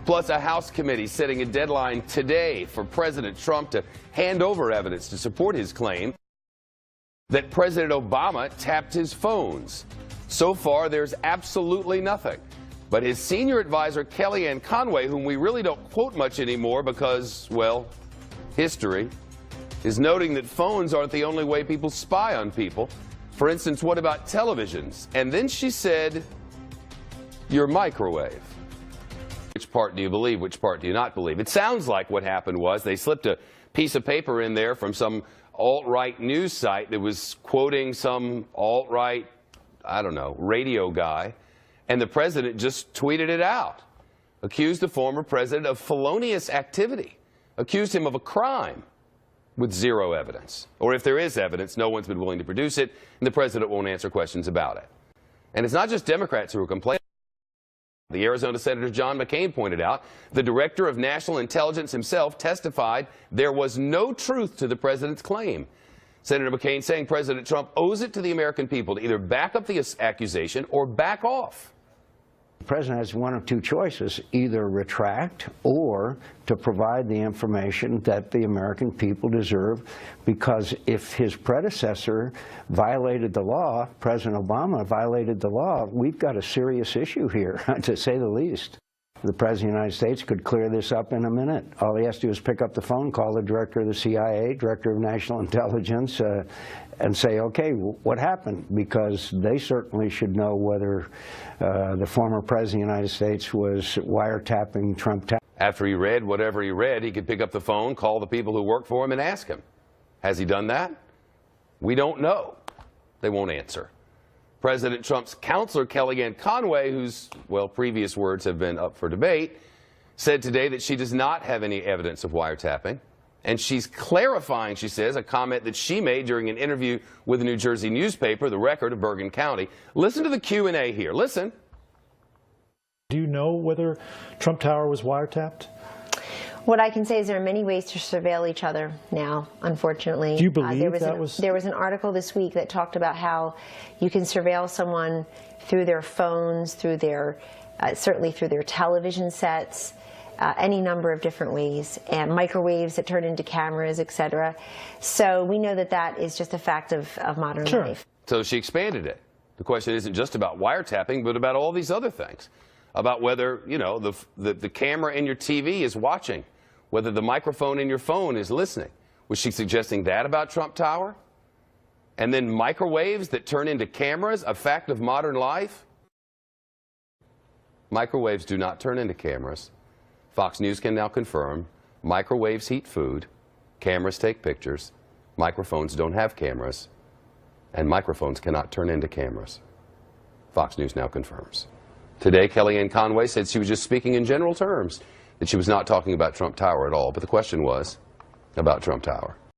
Plus, a House committee setting a deadline today for President Trump to hand over evidence to support his claim that President Obama tapped his phones. So far, there's absolutely nothing. But his senior advisor, Kellyanne Conway, whom we really don't quote much anymore because, well, history, is noting that phones aren't the only way people spy on people. For instance, what about televisions? And then she said, your microwave. Which part do you believe? Which part do you not believe? It sounds like what happened was they slipped a piece of paper in there from some alt-right news site that was quoting some alt-right, I don't know, radio guy, and the president just tweeted it out. Accused the former president of felonious activity. Accused him of a crime with zero evidence. Or if there is evidence, no one's been willing to produce it, and the president won't answer questions about it. And it's not just Democrats who are complaining. The Arizona Senator John McCain pointed out the director of national intelligence himself testified there was no truth to the president's claim. Senator McCain saying President Trump owes it to the American people to either back up the accusation or back off. The president has one of two choices, either retract or to provide the information that the American people deserve, because if his predecessor violated the law, President Obama violated the law, we've got a serious issue here, to say the least. The President of the United States could clear this up in a minute. All he has to do is pick up the phone, call the director of the CIA, director of national intelligence, and say, okay, what happened? Because they certainly should know whether the former President of the United States was wiretapping Trump. After he read whatever he read, he could pick up the phone, call the people who work for him, and ask him. Has he done that? We don't know. They won't answer. President Trump's counselor, Kellyanne Conway, whose, well, previous words have been up for debate, said today that she does not have any evidence of wiretapping. And she's clarifying, she says, a comment that she made during an interview with a New Jersey newspaper, The Record of Bergen County. Listen to the Q&A here. Listen. Do you know whether Trump Tower was wiretapped? What I can say is there are many ways to surveil each other now, unfortunately. Do you believe there was an article this week that talked about how you can surveil someone through their phones, through their, certainly through their television sets, any number of different ways, and microwaves that turn into cameras, etc. So we know that that is just a fact of modern life. So she expanded it. The question isn't just about wiretapping, but about all these other things. About whether, you know, the camera in your TV is watching, whether the microphone in your phone is listening. Was she suggesting that about Trump Tower? And then microwaves that turn into cameras, a fact of modern life? Microwaves do not turn into cameras. Fox News can now confirm microwaves heat food, cameras take pictures, microphones don't have cameras, and microphones cannot turn into cameras. Fox News now confirms. Today, Kellyanne Conway said she was just speaking in general terms, that she was not talking about Trump Tower at all, but the question was about Trump Tower.